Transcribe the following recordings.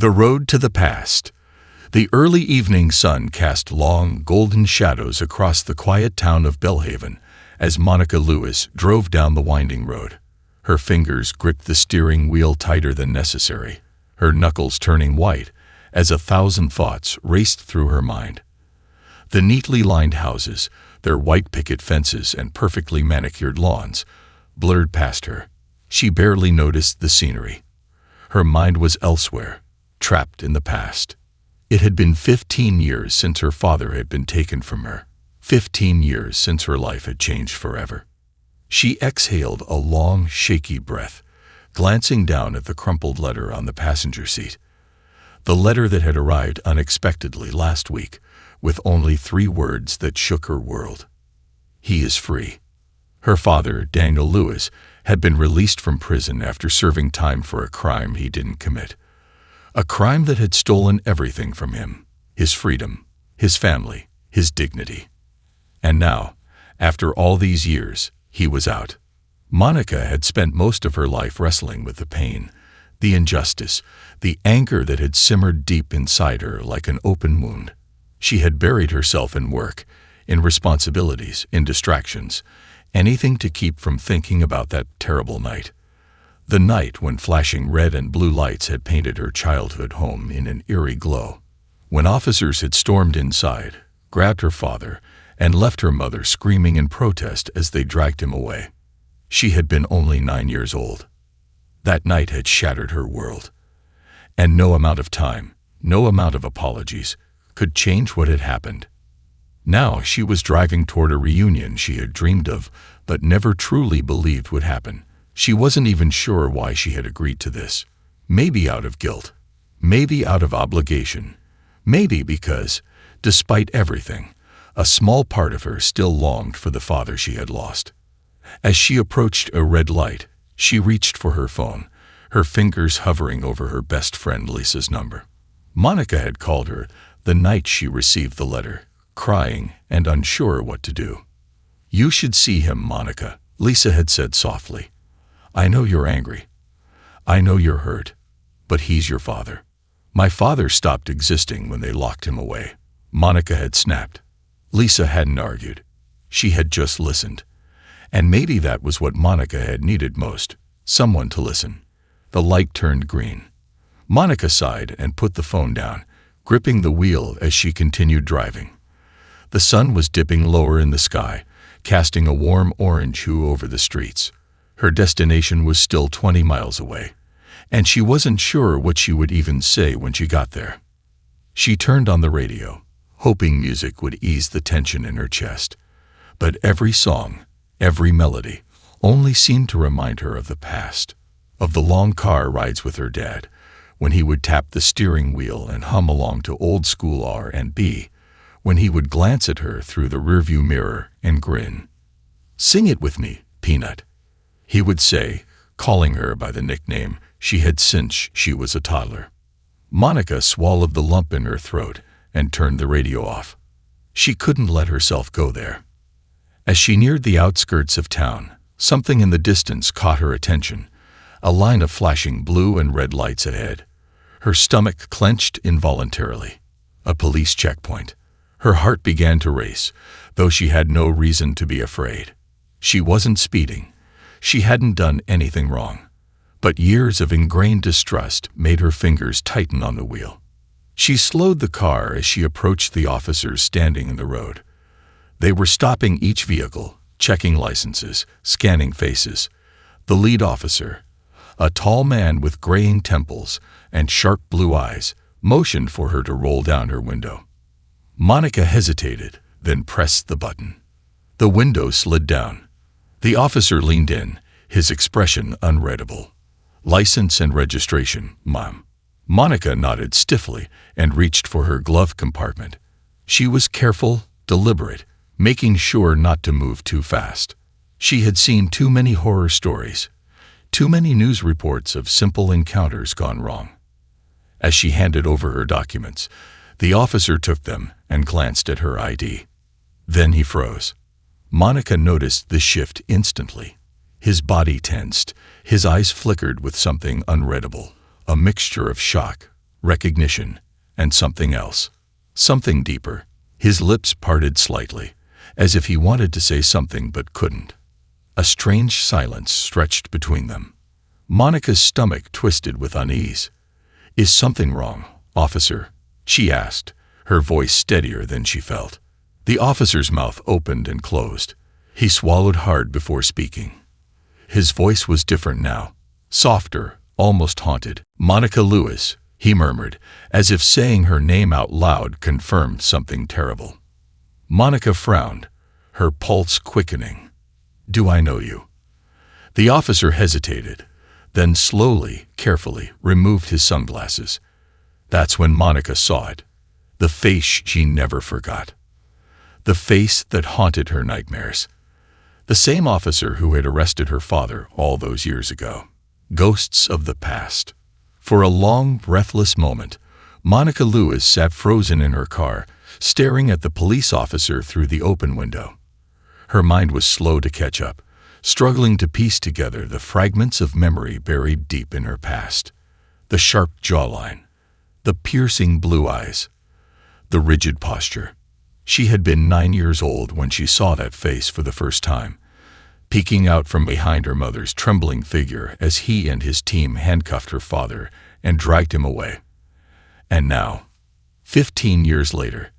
The road to the past. The early evening sun cast long, golden shadows across the quiet town of Belhaven as Monica Lewis drove down the winding road. Her fingers gripped the steering wheel tighter than necessary, her knuckles turning white as 1,000 thoughts raced through her mind. The neatly lined houses, their white picket fences and perfectly manicured lawns, blurred past her. She barely noticed the scenery. Her mind was elsewhere, trapped in the past. It had been 15 years since her father had been taken from her. 15 years since her life had changed forever. She exhaled a long, shaky breath, glancing down at the crumpled letter on the passenger seat. The letter that had arrived unexpectedly last week, with only 3 words that shook her world. He is free. Her father, Daniel Lewis, had been released from prison after serving time for a crime he didn't commit. A crime that had stolen everything from him, his freedom, his family, his dignity. And now, after all these years, he was out. Monica had spent most of her life wrestling with the pain, the injustice, the anger that had simmered deep inside her like an open wound. She had buried herself in work, in responsibilities, in distractions, anything to keep from thinking about that terrible night. The night when flashing red and blue lights had painted her childhood home in an eerie glow. When officers had stormed inside, grabbed her father, and left her mother screaming in protest as they dragged him away. She had been only 9 years old. That night had shattered her world. And no amount of time, no amount of apologies, could change what had happened. Now she was driving toward a reunion she had dreamed of, but never truly believed would happen. She wasn't even sure why she had agreed to this. Maybe out of guilt. Maybe out of obligation. Maybe because, despite everything, a small part of her still longed for the father she had lost. As she approached a red light, she reached for her phone, her fingers hovering over her best friend Lisa's number. Monica had called her the night she received the letter, crying and unsure what to do. "You should see him, Monica," Lisa had said softly. "I know you're angry. I know you're hurt. But he's your father." "My father stopped existing when they locked him away," Monica had snapped. Lisa hadn't argued. She had just listened. And maybe that was what Monica had needed most, someone to listen. The light turned green. Monica sighed and put the phone down, gripping the wheel as she continued driving. The sun was dipping lower in the sky, casting a warm orange hue over the streets. Her destination was still 20 miles away, and she wasn't sure what she would even say when she got there. She turned on the radio, hoping music would ease the tension in her chest. But every song, every melody, only seemed to remind her of the past, of the long car rides with her dad, when he would tap the steering wheel and hum along to old school R&B, when he would glance at her through the rearview mirror and grin. "Sing it with me, Peanut," he would say, calling her by the nickname she had since she was a toddler. Monica swallowed the lump in her throat and turned the radio off. She couldn't let herself go there. As she neared the outskirts of town, something in the distance caught her attention, a line of flashing blue and red lights ahead. Her stomach clenched involuntarily. A police checkpoint. Her heart began to race, though she had no reason to be afraid. She wasn't speeding. She hadn't done anything wrong. But years of ingrained distrust made her fingers tighten on the wheel. She slowed the car as she approached the officers standing in the road. They were stopping each vehicle, checking licenses, scanning faces. The lead officer, a tall man with graying temples and sharp blue eyes, motioned for her to roll down her window. Monica hesitated, then pressed the button. The window slid down. The officer leaned in, his expression unreadable. "License and registration, Mom." Monica nodded stiffly and reached for her glove compartment. She was careful, deliberate, making sure not to move too fast. She had seen too many horror stories, too many news reports of simple encounters gone wrong. As she handed over her documents, the officer took them and glanced at her ID. Then he froze. Monica noticed the shift instantly. His body tensed, his eyes flickered with something unreadable, a mixture of shock, recognition, and something else. Something deeper. His lips parted slightly, as if he wanted to say something but couldn't. A strange silence stretched between them. Monica's stomach twisted with unease. "Is something wrong, officer?" she asked, her voice steadier than she felt. The officer's mouth opened and closed. He swallowed hard before speaking. His voice was different now, softer, almost haunted. "Monica Lewis," he murmured, as if saying her name out loud confirmed something terrible. Monica frowned, her pulse quickening. "Do I know you?" The officer hesitated, then slowly, carefully, removed his sunglasses. That's when Monica saw it. The face she never forgot. The face that haunted her nightmares. The same officer who had arrested her father all those years ago. Ghosts of the past. For a long, breathless moment, Monica Lewis sat frozen in her car, staring at the police officer through the open window. Her mind was slow to catch up, struggling to piece together the fragments of memory buried deep in her past. The sharp jawline, the piercing blue eyes, the rigid posture. She had been 9 years old when she saw that face for the first time, peeking out from behind her mother's trembling figure as he and his team handcuffed her father and dragged him away. And now, 15 years later,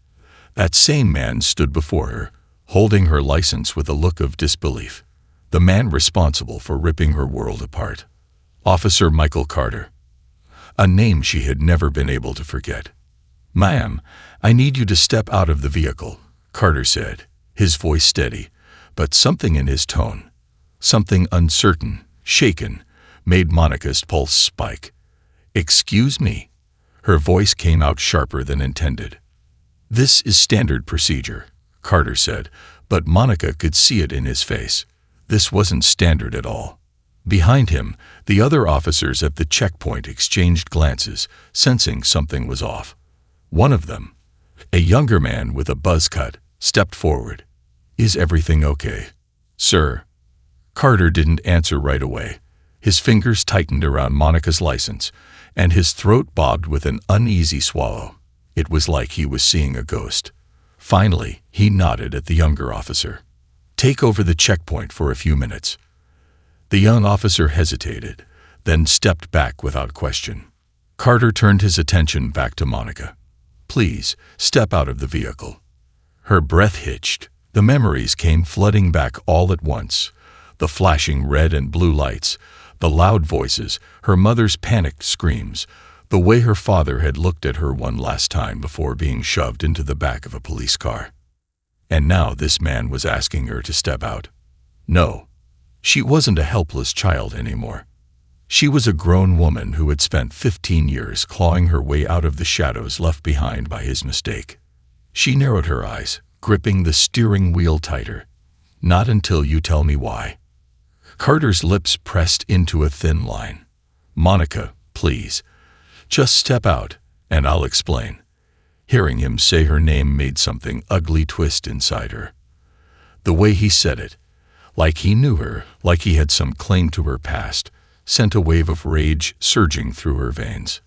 that same man stood before her, holding her license with a look of disbelief. The man responsible for ripping her world apart. Officer Michael Carter. A name she had never been able to forget. "Ma'am, I need you to step out of the vehicle," Carter said, his voice steady, but something in his tone, something uncertain, shaken, made Monica's pulse spike. "Excuse me." Her voice came out sharper than intended. "This is standard procedure," Carter said, but Monica could see it in his face. This wasn't standard at all. Behind him, the other officers at the checkpoint exchanged glances, sensing something was off. One of them, a younger man with a buzz cut, stepped forward. "Is everything okay, sir?" Carter didn't answer right away. His fingers tightened around Monica's license, and his throat bobbed with an uneasy swallow. It was like he was seeing a ghost. Finally, he nodded at the younger officer. "Take over the checkpoint for a few minutes." The young officer hesitated, then stepped back without question. Carter turned his attention back to Monica. "Please, step out of the vehicle." Her breath hitched. The memories came flooding back all at once. The flashing red and blue lights, the loud voices, her mother's panicked screams, the way her father had looked at her one last time before being shoved into the back of a police car. And now this man was asking her to step out. No, she wasn't a helpless child anymore. She was a grown woman who had spent 15 years clawing her way out of the shadows left behind by his mistake. She narrowed her eyes, gripping the steering wheel tighter. "Not until you tell me why." Carter's lips pressed into a thin line. "Monica, please. Just step out, and I'll explain." Hearing him say her name made something ugly twist inside her. The way he said it, like he knew her, like he had some claim to her past, sent a wave of rage surging through her veins.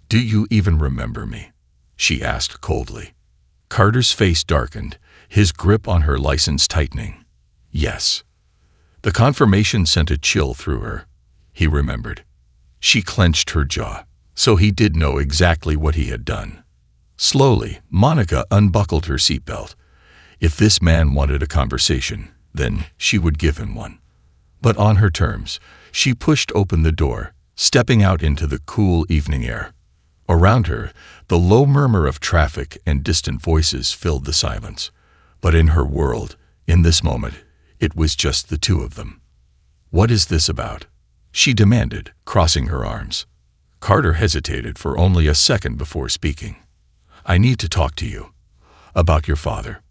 "Do you even remember me?" she asked coldly. Carter's face darkened, his grip on her license tightening. Yes. The confirmation sent a chill through her. He remembered. She clenched her jaw. So he did know exactly what he had done. Slowly, Monica unbuckled her seatbelt. If this man wanted a conversation, then she would give him one. But on her terms, she pushed open the door, stepping out into the cool evening air. Around her, the low murmur of traffic and distant voices filled the silence. But in her world, in this moment, it was just the two of them. "What is this about?" she demanded, crossing her arms. Carter hesitated for only a second before speaking. "I need to talk to you. About your father."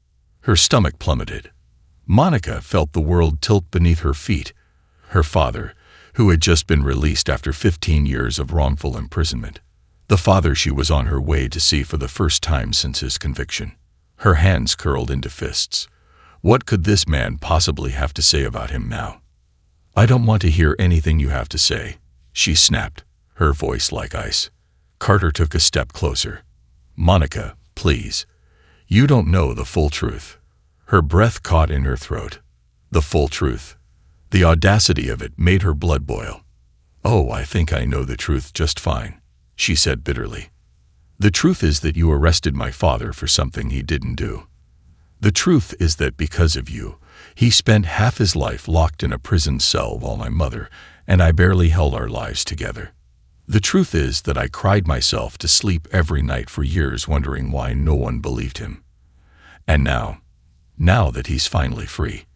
Her stomach plummeted. Monica felt the world tilt beneath her feet. Her father, who had just been released after 15 years of wrongful imprisonment. The father she was on her way to see for the first time since his conviction. Her hands curled into fists. What could this man possibly have to say about him now? "I don't want to hear anything you have to say," she snapped, her voice like ice. Carter took a step closer. "Monica, please. You don't know the full truth." Her breath caught in her throat. The full truth. The audacity of it made her blood boil. "Oh, I think I know the truth just fine," she said bitterly. "The truth is that you arrested my father for something he didn't do. The truth is that because of you, he spent half his life locked in a prison cell while my mother and I barely held our lives together. The truth is that I cried myself to sleep every night for years wondering why no one believed him. And now that he's finally free,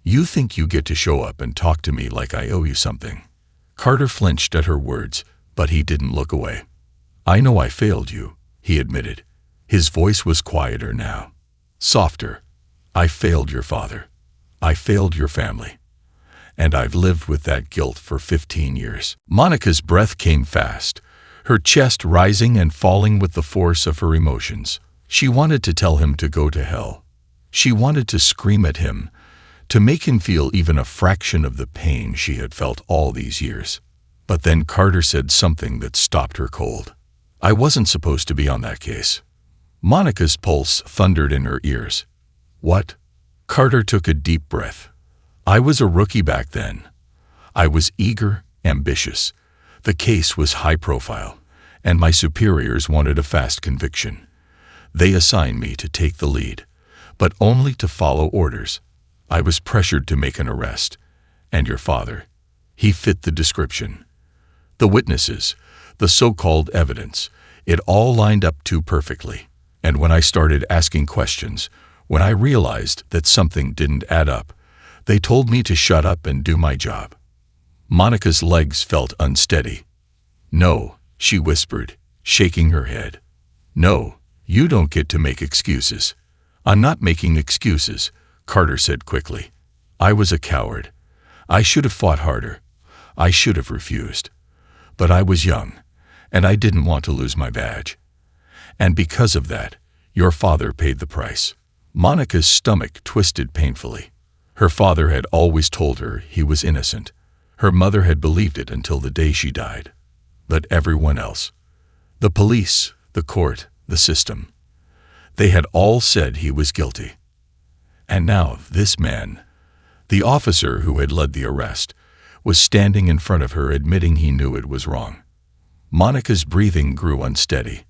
you think you get to show up and talk to me like I owe you something." Carter flinched at her words, but he didn't look away. "I know I failed you," he admitted. His voice was quieter now, softer. "I failed your father. I failed your family. And I've lived with that guilt for 15 years. Monica's breath came fast, her chest rising and falling with the force of her emotions. She wanted to tell him to go to hell. She wanted to scream at him, to make him feel even a fraction of the pain she had felt all these years. But then Carter said something that stopped her cold. "I wasn't supposed to be on that case." Monica's pulse thundered in her ears. "What?" Carter took a deep breath. "I was a rookie back then. I was eager, ambitious. The case was high profile, and my superiors wanted a fast conviction. They assigned me to take the lead, but only to follow orders. I was pressured to make an arrest. And your father, he fit the description. The witnesses, the so-called evidence, it all lined up too perfectly. And when I started asking questions, when I realized that something didn't add up, they told me to shut up and do my job." Monica's legs felt unsteady. "No," she whispered, shaking her head. "No, you don't get to make excuses." "I'm not making excuses," Carter said quickly. "I was a coward. I should have fought harder. I should have refused. But I was young, and I didn't want to lose my badge. And because of that, your father paid the price." Monica's stomach twisted painfully. Her father had always told her he was innocent. Her mother had believed it until the day she died. But everyone else, the police, the court, the system, they had all said he was guilty. And now this man, the officer who had led the arrest, was standing in front of her admitting he knew it was wrong. Monica's breathing grew unsteady.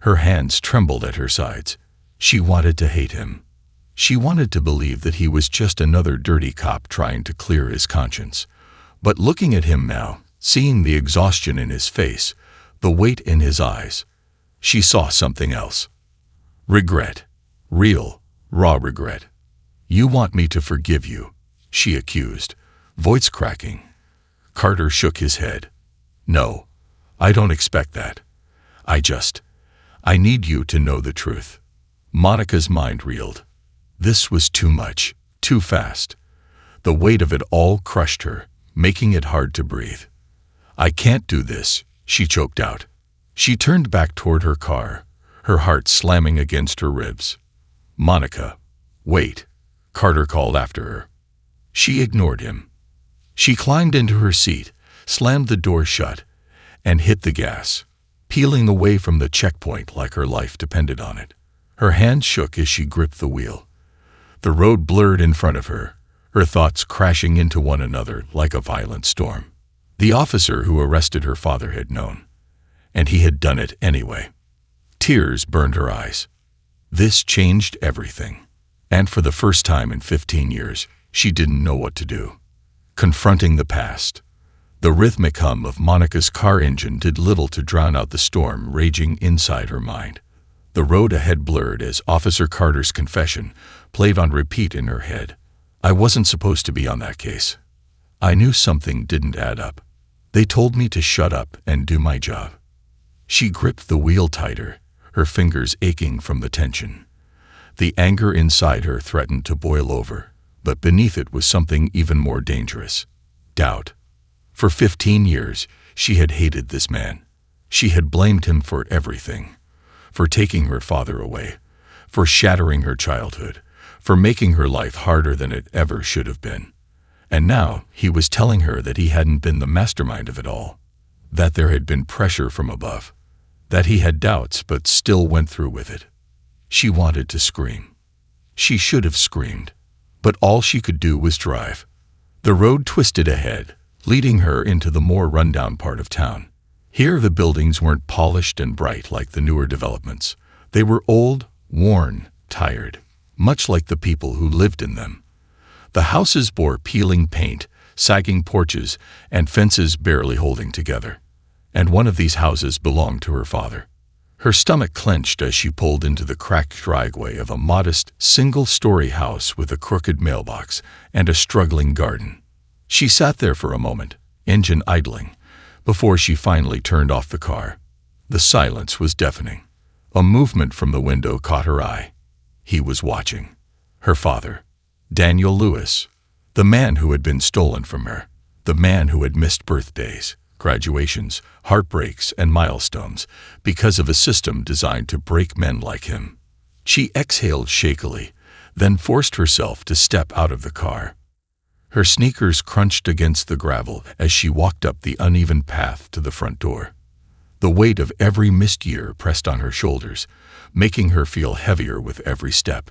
Her hands trembled at her sides. She wanted to hate him. She wanted to believe that he was just another dirty cop trying to clear his conscience. But looking at him now, seeing the exhaustion in his face, the weight in his eyes, she saw something else. Regret. Real, raw regret. "You want me to forgive you," she accused, voice cracking. Carter shook his head. "No, I don't expect that. I need you to know the truth." Monica's mind reeled. This was too much, too fast. The weight of it all crushed her, making it hard to breathe. "I can't do this," she choked out. She turned back toward her car, her heart slamming against her ribs. "Monica, wait," Carter called after her. She ignored him. She climbed into her seat, slammed the door shut, and hit the gas, peeling away from the checkpoint like her life depended on it. Her hands shook as she gripped the wheel. The road blurred in front of her, her thoughts crashing into one another like a violent storm. The officer who arrested her father had known, and he had done it anyway. Tears burned her eyes. This changed everything. And for the first time in 15 years, she didn't know what to do. Confronting the past. The rhythmic hum of Monica's car engine did little to drown out the storm raging inside her mind. The road ahead blurred as Officer Carter's confession played on repeat in her head. "I wasn't supposed to be on that case. I knew something didn't add up. They told me to shut up and do my job." She gripped the wheel tighter, her fingers aching from the tension. The anger inside her threatened to boil over, but beneath it was something even more dangerous. Doubt. For 15 years, she had hated this man. She had blamed him for everything. For taking her father away, for shattering her childhood, for making her life harder than it ever should have been. And now he was telling her that he hadn't been the mastermind of it all, that there had been pressure from above, that he had doubts but still went through with it. She wanted to scream. She should have screamed, but all she could do was drive. The road twisted ahead, leading her into the more rundown part of town. Here the buildings weren't polished and bright like the newer developments. They were old, worn, tired, much like the people who lived in them. The houses bore peeling paint, sagging porches, and fences barely holding together. And one of these houses belonged to her father. Her stomach clenched as she pulled into the cracked driveway of a modest, single-story house with a crooked mailbox and a struggling garden. She sat there for a moment, engine idling, before she finally turned off the car. The silence was deafening. A movement from the window caught her eye. He was watching. Her father, Daniel Lewis, the man who had been stolen from her, the man who had missed birthdays, graduations, heartbreaks, and milestones because of a system designed to break men like him. She exhaled shakily, then forced herself to step out of the car. Her sneakers crunched against the gravel as she walked up the uneven path to the front door. The weight of every missed year pressed on her shoulders, making her feel heavier with every step.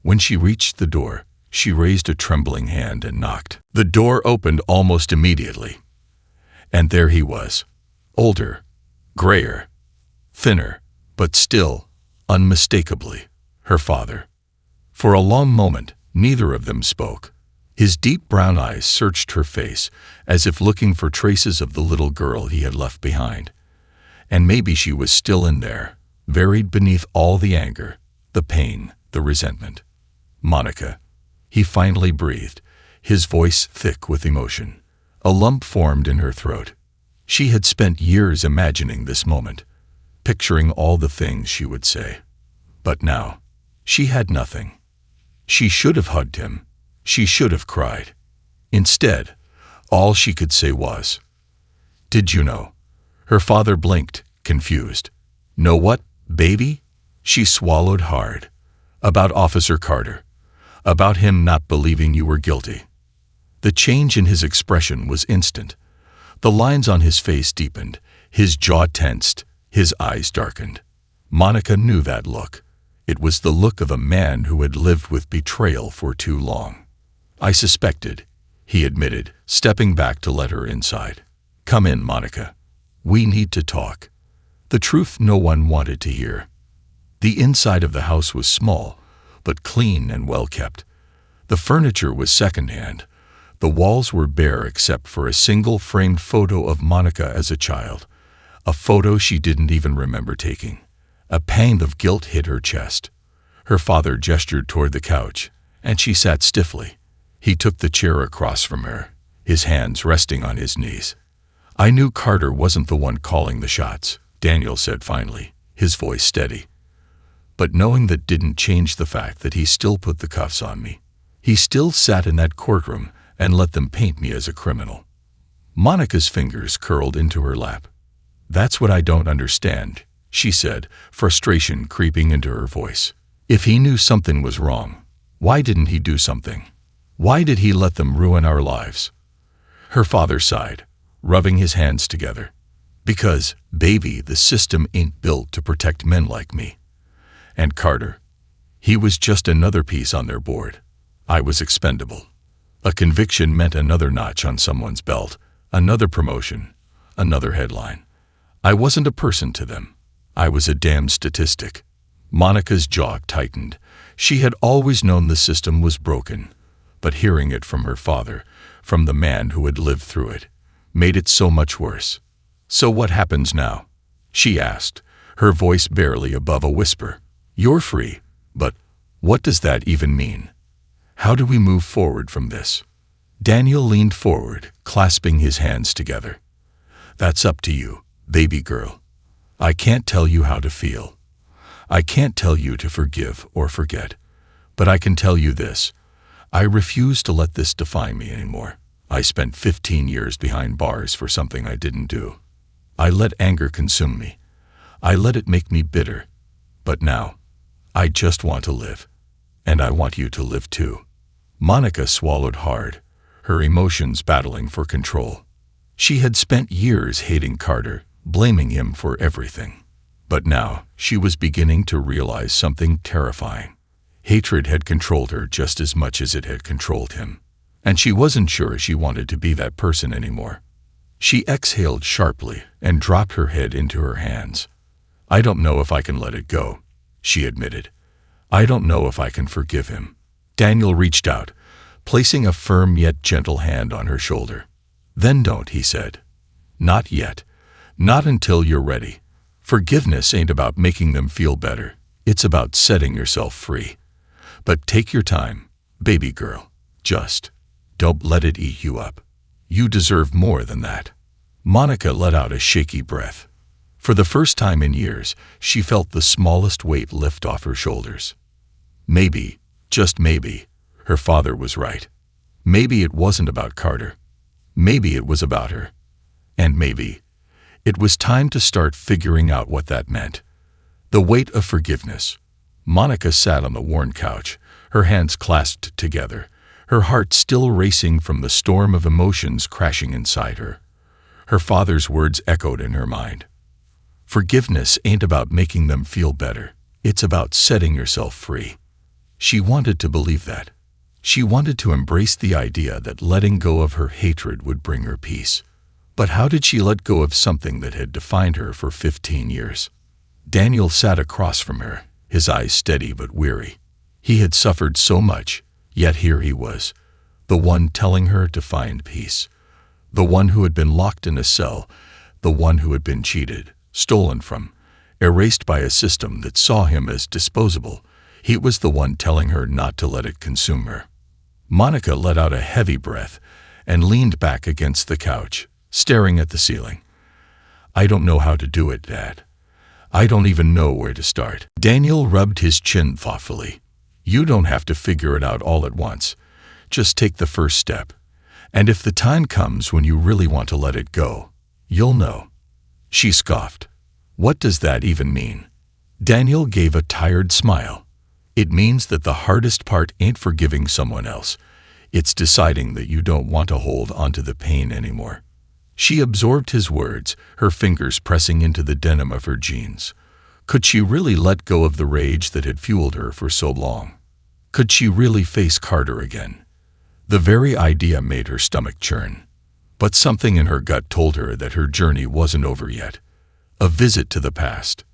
When she reached the door, she raised a trembling hand and knocked. The door opened almost immediately. And there he was, older, grayer, thinner, but still, unmistakably, her father. For a long moment, neither of them spoke. His deep brown eyes searched her face, as if looking for traces of the little girl he had left behind. And maybe she was still in there, buried beneath all the anger, the pain, the resentment. "Monica," he finally breathed, his voice thick with emotion. A lump formed in her throat. She had spent years imagining this moment, picturing all the things she would say. But now, she had nothing. She should have hugged him. She should have cried. Instead, all she could say was, "Did you know?" Her father blinked, confused. "Know what, baby?" She swallowed hard. "About Officer Carter. About him not believing you were guilty." The change in his expression was instant. The lines on his face deepened, his jaw tensed, his eyes darkened. Monica knew that look. It was the look of a man who had lived with betrayal for too long. "I suspected," he admitted, stepping back to let her inside. "Come in, Monica. We need to talk." The truth no one wanted to hear. The inside of the house was small, but clean and well kept. The furniture was secondhand. The walls were bare except for a single framed photo of Monica as a child, a photo she didn't even remember taking. A pang of guilt hit her chest. Her father gestured toward the couch, and she sat stiffly. He took the chair across from her, his hands resting on his knees. "I knew Carter wasn't the one calling the shots," Daniel said finally, his voice steady. "But knowing that didn't change the fact that he still put the cuffs on me. He still sat in that courtroom and let them paint me as a criminal." Monica's fingers curled into her lap. "That's what I don't understand," she said, frustration creeping into her voice. "If he knew something was wrong, why didn't he do something? Why did he let them ruin our lives?" Her father sighed, rubbing his hands together. "Because, baby, the system ain't built to protect men like me. And Carter, he was just another piece on their board. I was expendable. A conviction meant another notch on someone's belt, another promotion, another headline. I wasn't a person to them. I was a damn statistic." Monica's jaw tightened. She had always known the system was broken, but hearing it from her father, from the man who had lived through it, made it so much worse. "So what happens now?" she asked, her voice barely above a whisper. "You're free, but what does that even mean? How do we move forward from this?" Daniel leaned forward, clasping his hands together. "That's up to you, baby girl. I can't tell you how to feel. I can't tell you to forgive or forget. But I can tell you this. I refuse to let this define me anymore. I spent 15 years behind bars for something I didn't do. I let anger consume me. I let it make me bitter. But now, I just want to live. And I want you to live too." Monica swallowed hard, her emotions battling for control. She had spent years hating Carter, blaming him for everything. But now she was beginning to realize something terrifying. Hatred had controlled her just as much as it had controlled him, and she wasn't sure she wanted to be that person anymore. She exhaled sharply and dropped her head into her hands. "I don't know if I can let it go," she admitted. "I don't know if I can forgive him." Daniel reached out, placing a firm yet gentle hand on her shoulder. "Then don't," he said. "Not yet. Not until you're ready. Forgiveness ain't about making them feel better. It's about setting yourself free. But take your time, baby girl. Just don't let it eat you up. You deserve more than that." Monica let out a shaky breath. For the first time in years, she felt the smallest weight lift off her shoulders. Maybe, just maybe, her father was right. Maybe it wasn't about Carter. Maybe it was about her. And maybe it was time to start figuring out what that meant. The weight of forgiveness. Monica sat on the worn couch, her hands clasped together, her heart still racing from the storm of emotions crashing inside her. Her father's words echoed in her mind. Forgiveness ain't about making them feel better. It's about setting yourself free. She wanted to believe that. She wanted to embrace the idea that letting go of her hatred would bring her peace. But how did she let go of something that had defined her for 15 years? Daniel sat across from her, his eyes steady but weary. He had suffered so much, yet here he was, the one telling her to find peace. The one who had been locked in a cell, the one who had been cheated, stolen from, erased by a system that saw him as disposable. He was the one telling her not to let it consume her. Monica let out a heavy breath and leaned back against the couch, staring at the ceiling. "I don't know how to do it, Dad. I don't even know where to start." Daniel rubbed his chin thoughtfully. "You don't have to figure it out all at once. Just take the first step. And if the time comes when you really want to let it go, you'll know." She scoffed. "What does that even mean?" Daniel gave a tired smile. "It means that the hardest part ain't forgiving someone else. It's deciding that you don't want to hold onto the pain anymore." She absorbed his words, her fingers pressing into the denim of her jeans. Could she really let go of the rage that had fueled her for so long? Could she really face Carter again? The very idea made her stomach churn. But something in her gut told her that her journey wasn't over yet. A visit to the past.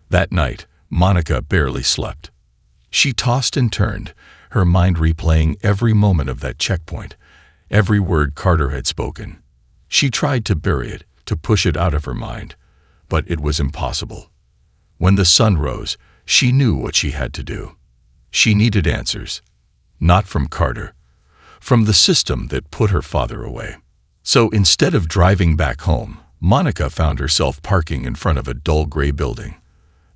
That night, Monica barely slept. She tossed and turned, her mind replaying every moment of that checkpoint, every word Carter had spoken. She tried to bury it, to push it out of her mind, but it was impossible. When the sun rose, she knew what she had to do. She needed answers. Not from Carter. From the system that put her father away. So instead of driving back home, Monica found herself parking in front of a dull gray building,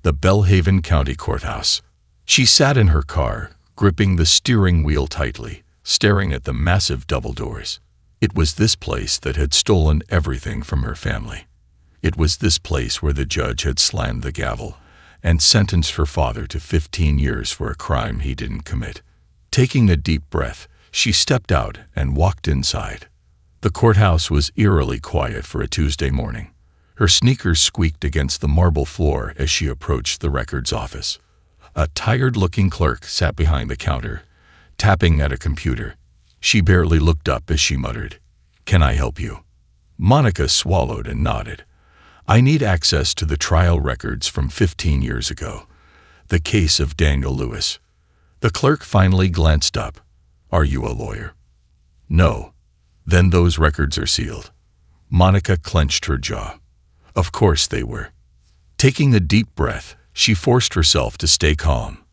the Belhaven County Courthouse. She sat in her car, gripping the steering wheel tightly, staring at the massive double doors. It was this place that had stolen everything from her family. It was this place where the judge had slammed the gavel and sentenced her father to 15 years for a crime he didn't commit. Taking a deep breath, she stepped out and walked inside. The courthouse was eerily quiet for a Tuesday morning. Her sneakers squeaked against the marble floor as she approached the records office. A tired-looking clerk sat behind the counter, tapping at a computer. She barely looked up as she muttered, "Can I help you?" Monica swallowed and nodded. "I need access to the trial records from 15 years ago. The case of Daniel Lewis." The clerk finally glanced up. "Are you a lawyer?" "No." "Then those records are sealed." Monica clenched her jaw. Of course they were. Taking a deep breath, she forced herself to stay calm.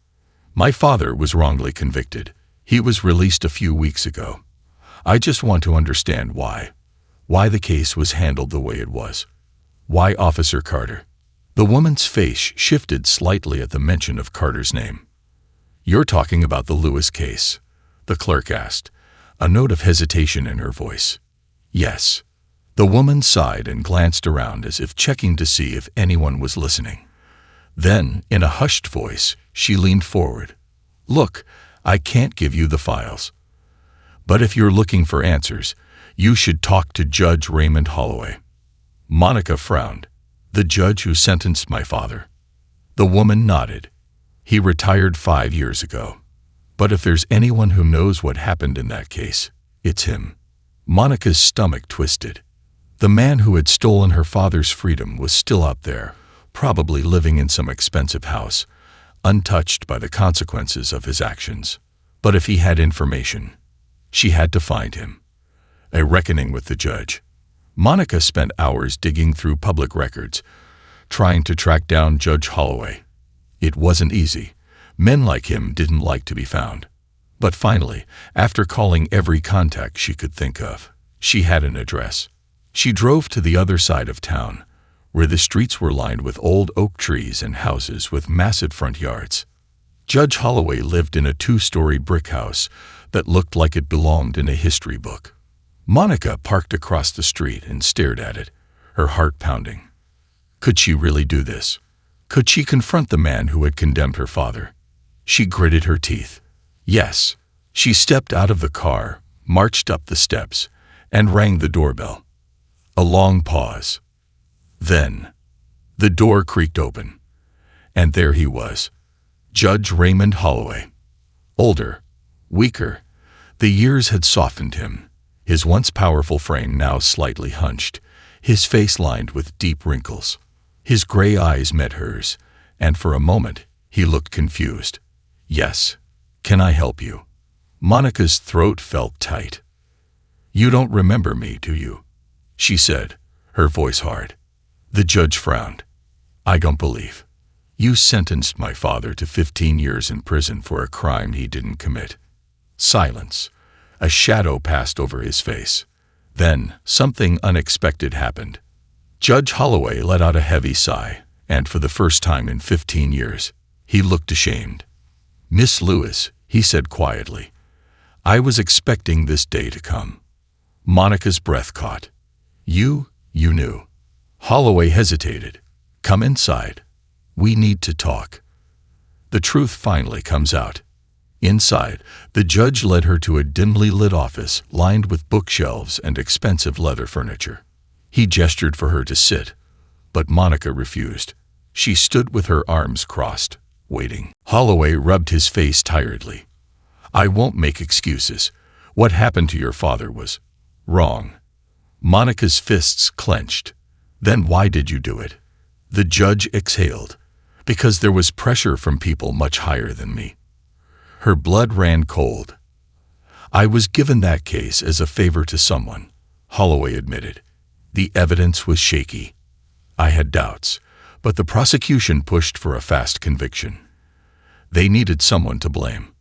"My father was wrongly convicted. He was released a few weeks ago. I just want to understand why. Why the case was handled the way it was. Why Officer Carter?" The woman's face shifted slightly at the mention of Carter's name. "You're talking about the Lewis case?" the clerk asked, a note of hesitation in her voice. "Yes." The woman sighed and glanced around as if checking to see if anyone was listening. Then, in a hushed voice, she leaned forward. "Look, I can't give you the files. But if you're looking for answers, you should talk to Judge Raymond Holloway." Monica frowned. "The judge who sentenced my father?" The woman nodded. He retired 5 years ago. But if there's anyone who knows what happened in that case, it's him. Monica's stomach twisted. The man who had stolen her father's freedom was still out there, probably living in some expensive house, untouched by the consequences of his actions. But if he had information, she had to find him. A reckoning with the judge. Monica spent hours digging through public records, trying to track down Judge Holloway. It wasn't easy. Men like him didn't like to be found. But finally, after calling every contact she could think of, she had an address. She drove to the other side of town, where the streets were lined with old oak trees and houses with massive front yards. Judge Holloway lived in a 2-story brick house that looked like it belonged in a history book. Monica parked across the street and stared at it, her heart pounding. Could she really do this? Could she confront the man who had condemned her father? She gritted her teeth. Yes. She stepped out of the car, marched up the steps, and rang the doorbell. A long pause. Then, the door creaked open, and there he was, Judge Raymond Holloway. Older, weaker, the years had softened him, his once powerful frame now slightly hunched, his face lined with deep wrinkles. His gray eyes met hers, and for a moment he looked confused. Yes. Can I help you? Monica's throat felt tight. You don't remember me, do you? She said, her voice hard. The judge frowned. I don't believe. You sentenced my father to 15 years in prison for a crime he didn't commit. Silence. A shadow passed over his face. Then, something unexpected happened. Judge Holloway let out a heavy sigh, and for the first time in 15 years, he looked ashamed. Miss Lewis, he said quietly, I was expecting this day to come. Monica's breath caught. You knew. Holloway hesitated. Come inside. We need to talk. The truth finally comes out. Inside, the judge led her to a dimly lit office lined with bookshelves and expensive leather furniture. He gestured for her to sit, but Monica refused. She stood with her arms crossed, waiting. Holloway rubbed his face tiredly. I won't make excuses. What happened to your father was wrong. Monica's fists clenched. Then why did you do it? The judge exhaled. Because there was pressure from people much higher than me. Her blood ran cold. I was given that case as a favor to someone, Holloway admitted. The evidence was shaky. I had doubts, but the prosecution pushed for a fast conviction. They needed someone to blame.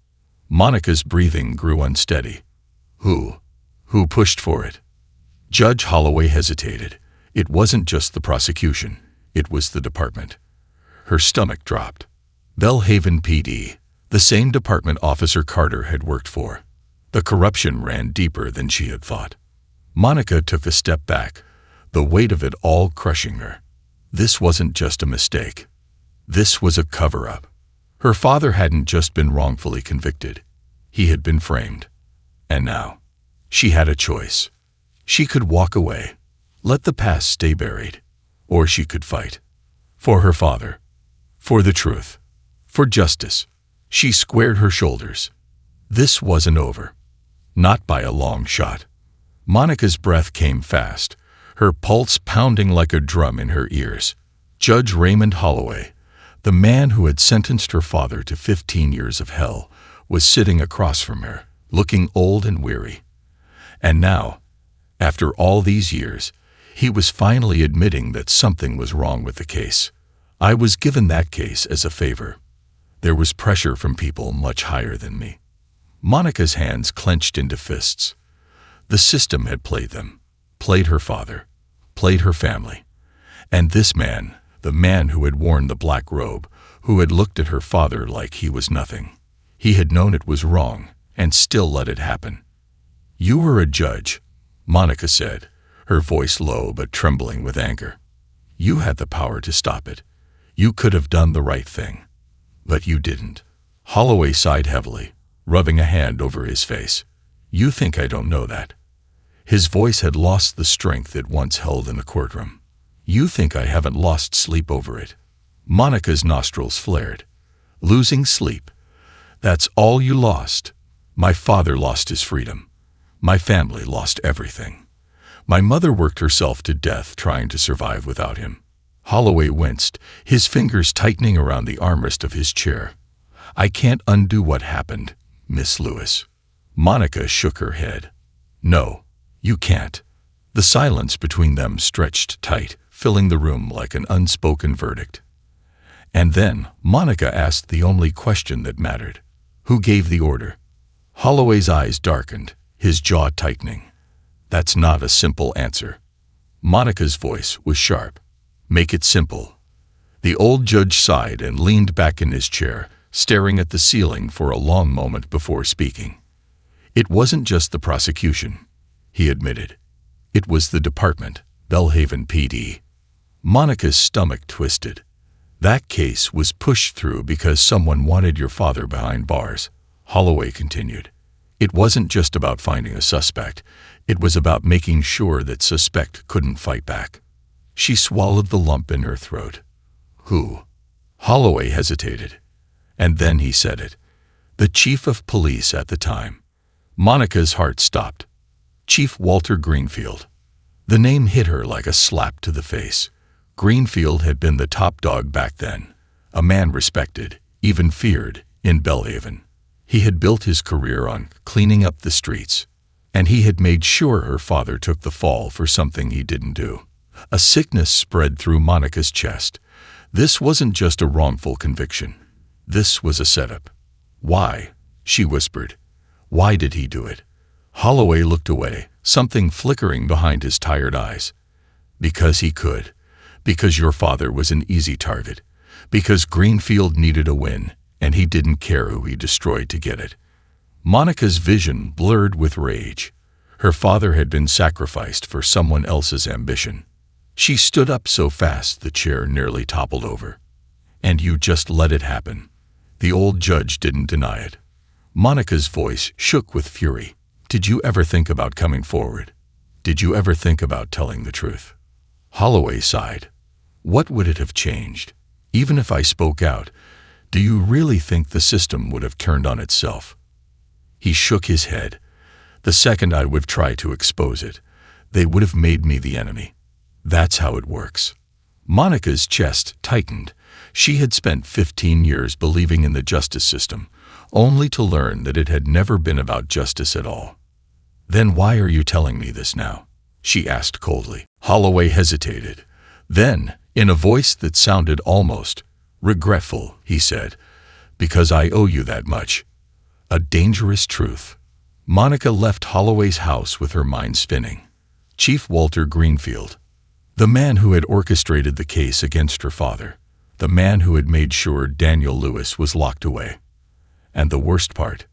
Monica's breathing grew unsteady. Who pushed for it? Judge Holloway hesitated. It wasn't just the prosecution. It was the department. Her stomach dropped. Belhaven PD, the same department Officer Carter had worked for. The corruption ran deeper than she had thought. Monica took a step back, the weight of it all crushing her. This wasn't just a mistake. This was a cover-up. Her father hadn't just been wrongfully convicted. He had been framed. And now, she had a choice. She could walk away, let the past stay buried, or she could fight. For her father. For the truth. For justice. She squared her shoulders. This wasn't over. Not by a long shot. Monica's breath came fast, her pulse pounding like a drum in her ears. Judge Raymond Holloway, the man who had sentenced her father to 15 years of hell, was sitting across from her, looking old and weary. And now, after all these years, he was finally admitting that something was wrong with the case. I was given that case as a favor. There was pressure from people much higher than me. Monica's hands clenched into fists. The system had played them, played her father, played her family. And this man, the man who had worn the black robe, who had looked at her father like he was nothing. He had known it was wrong and still let it happen. You were a judge, Monica said, her voice low but trembling with anger. You had the power to stop it. You could have done the right thing. But you didn't. Holloway sighed heavily, rubbing a hand over his face. You think I don't know that? His voice had lost the strength it once held in the courtroom. You think I haven't lost sleep over it? Monica's nostrils flared. Losing sleep. That's all you lost. My father lost his freedom. My family lost everything. My mother worked herself to death trying to survive without him. Holloway winced, his fingers tightening around the armrest of his chair. I can't undo what happened, Miss Lewis. Monica shook her head. No, you can't. The silence between them stretched tight, filling the room like an unspoken verdict. And then Monica asked the only question that mattered. Who gave the order? Holloway's eyes darkened, his jaw tightening. That's not a simple answer. Monica's voice was sharp. Make it simple. The old judge sighed and leaned back in his chair, staring at the ceiling for a long moment before speaking. It wasn't just the prosecution, he admitted. It was the department, Belhaven PD. Monica's stomach twisted. That case was pushed through because someone wanted your father behind bars, Holloway continued. It wasn't just about finding a suspect. It was about making sure that suspect couldn't fight back. She swallowed the lump in her throat. Who? Holloway hesitated. And then he said it. The chief of police at the time. Monica's heart stopped. Chief Walter Greenfield. The name hit her like a slap to the face. Greenfield had been the top dog back then, a man respected, even feared, in Belhaven. He had built his career on cleaning up the streets, and he had made sure her father took the fall for something he didn't do. A sickness spread through Monica's chest. This wasn't just a wrongful conviction. This was a setup. Why? She whispered. Why did he do it? Holloway looked away, something flickering behind his tired eyes. Because he could. Because your father was an easy target. Because Greenfield needed a win, and he didn't care who he destroyed to get it. Monica's vision blurred with rage. Her father had been sacrificed for someone else's ambition. She stood up so fast the chair nearly toppled over. And you just let it happen. The old judge didn't deny it. Monica's voice shook with fury. Did you ever think about coming forward? Did you ever think about telling the truth? Holloway sighed. What would it have changed? Even if I spoke out, do you really think the system would have turned on itself? He shook his head. The second I would try to expose it, they would have made me the enemy. That's how it works. Monica's chest tightened. She had spent 15 years believing in the justice system, only to learn that it had never been about justice at all. Then why are you telling me this now? She asked coldly. Holloway hesitated. Then, in a voice that sounded almost regretful, he said, because I owe you that much. A dangerous truth. Monica left Holloway's house with her mind spinning. Chief Walter Greenfield. The man who had orchestrated the case against her father. The man who had made sure Daniel Lewis was locked away. And the worst part,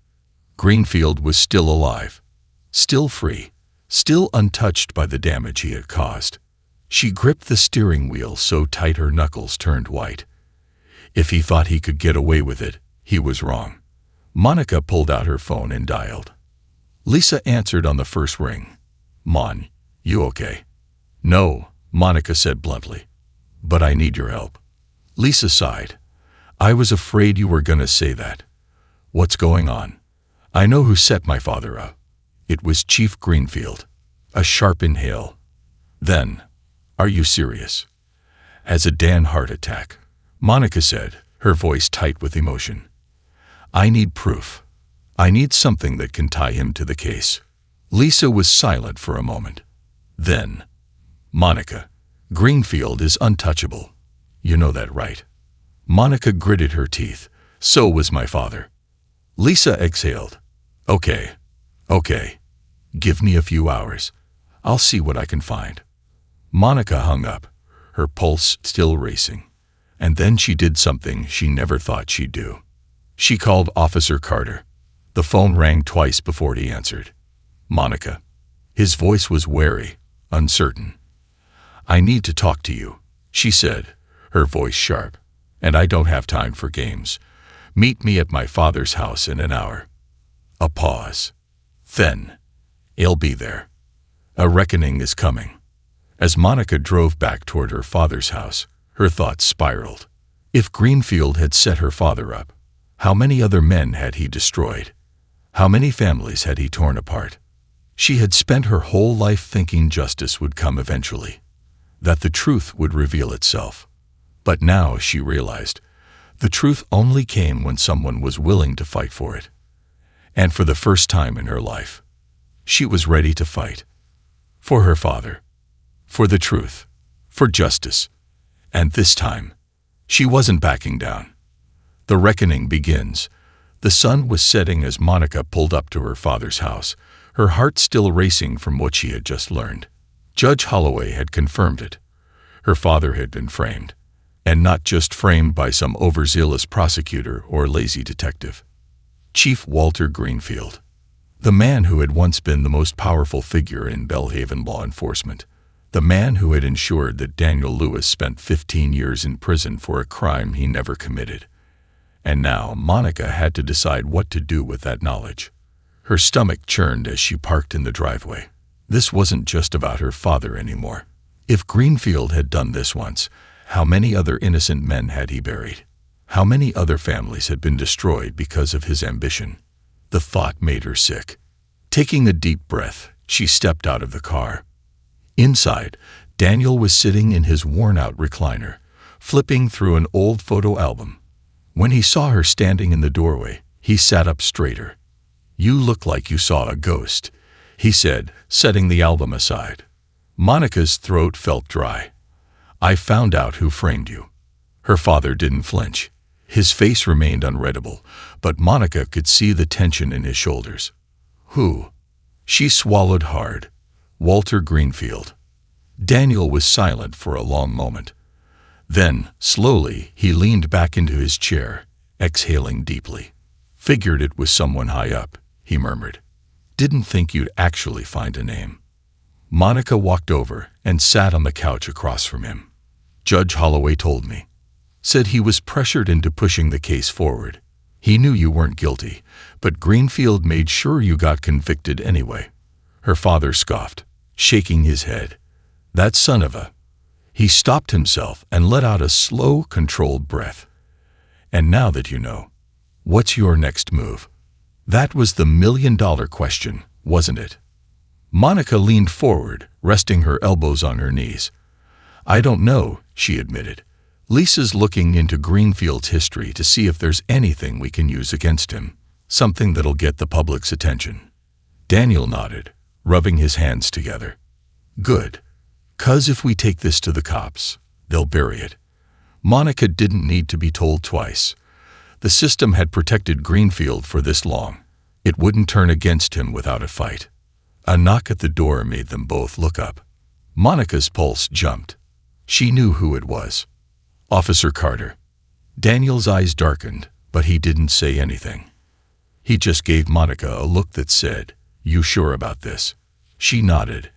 Greenfield was still alive, still free, still untouched by the damage he had caused. She gripped the steering wheel so tight her knuckles turned white. If he thought he could get away with it, he was wrong. Monica pulled out her phone and dialed. Lisa answered on the first ring. Mon, you okay? No, Monica said bluntly. But I need your help. Lisa sighed. I was afraid you were going to say that. What's going on? I know who set my father up. It was Chief Greenfield. A sharp inhale. Then, are you serious? Has a Dan heart attack? Monica said, her voice tight with emotion. I need proof. I need something that can tie him to the case. Lisa was silent for a moment. Then, Monica, Greenfield is untouchable. You know that, right? Monica gritted her teeth. So was my father. Lisa exhaled. Okay. Give me a few hours. I'll see what I can find. Monica hung up, her pulse still racing. And then she did something she never thought she'd do. She called Officer Carter. The phone rang twice before he answered. Monica. His voice was wary, uncertain. I need to talk to you, she said, her voice sharp. And I don't have time for games. Meet me at my father's house in an hour. A pause. Then, he'll be there. A reckoning is coming. As Monica drove back toward her father's house, her thoughts spiraled. If Greenfield had set her father up, how many other men had he destroyed? How many families had he torn apart? She had spent her whole life thinking justice would come eventually, that the truth would reveal itself. But now she realized the truth only came when someone was willing to fight for it. And for the first time in her life, she was ready to fight. For her father, for the truth, for justice. And this time, she wasn't backing down. The reckoning begins. The sun was setting as Monica pulled up to her father's house, her heart still racing from what she had just learned. Judge Holloway had confirmed it. Her father had been framed, and not just framed by some overzealous prosecutor or lazy detective. Chief Walter Greenfield, the man who had once been the most powerful figure in Belhaven law enforcement, the man who had ensured that Daniel Lewis spent 15 years in prison for a crime he never committed. And now Monica had to decide what to do with that knowledge. Her stomach churned as she parked in the driveway. This wasn't just about her father anymore. If Greenfield had done this once, how many other innocent men had he buried? How many other families had been destroyed because of his ambition? The thought made her sick. Taking a deep breath, she stepped out of the car. Inside, Daniel was sitting in his worn-out recliner, flipping through an old photo album. When he saw her standing in the doorway, he sat up straighter. "You look like you saw a ghost," he said, setting the album aside. Monica's throat felt dry. "I found out who framed you." Her father didn't flinch. His face remained unreadable, but Monica could see the tension in his shoulders. "Who?" She swallowed hard. "Walter Greenfield." Daniel was silent for a long moment. Then, slowly, he leaned back into his chair, exhaling deeply. "Figured it was someone high up," he murmured. "Didn't think you'd actually find a name." Monica walked over and sat on the couch across from him. "Judge Holloway told me. Said he was pressured into pushing the case forward. He knew you weren't guilty, but Greenfield made sure you got convicted anyway." Her father scoffed, shaking his head. "That son of a—" He stopped himself and let out a slow, controlled breath. "And now that you know, what's your next move?" That was the million-dollar question, wasn't it? Monica leaned forward, resting her elbows on her knees. "I don't know," she admitted. "Lisa's looking into Greenfield's history to see if there's anything we can use against him, something that'll get the public's attention." Daniel nodded, rubbing his hands together. "Good. 'Cause if we take this to the cops, they'll bury it." Monica didn't need to be told twice. The system had protected Greenfield for this long. It wouldn't turn against him without a fight. A knock at the door made them both look up. Monica's pulse jumped. She knew who it was. Officer Carter. Daniel's eyes darkened, but he didn't say anything. He just gave Monica a look that said, "You sure about this?" She nodded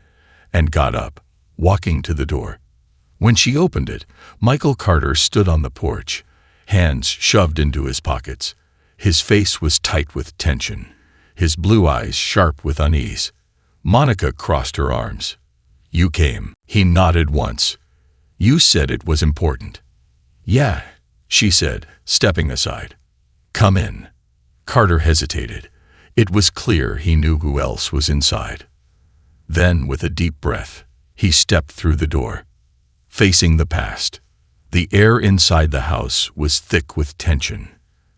and got up, walking to the door. When she opened it, Michael Carter stood on the porch, hands shoved into his pockets. His face was tight with tension, his blue eyes sharp with unease. Monica crossed her arms. "You came." He nodded once. "You said it was important." "Yeah," she said, stepping aside. "Come in." Carter hesitated. It was clear he knew who else was inside. Then, with a deep breath, he stepped through the door. Facing the past, the air inside the house was thick with tension.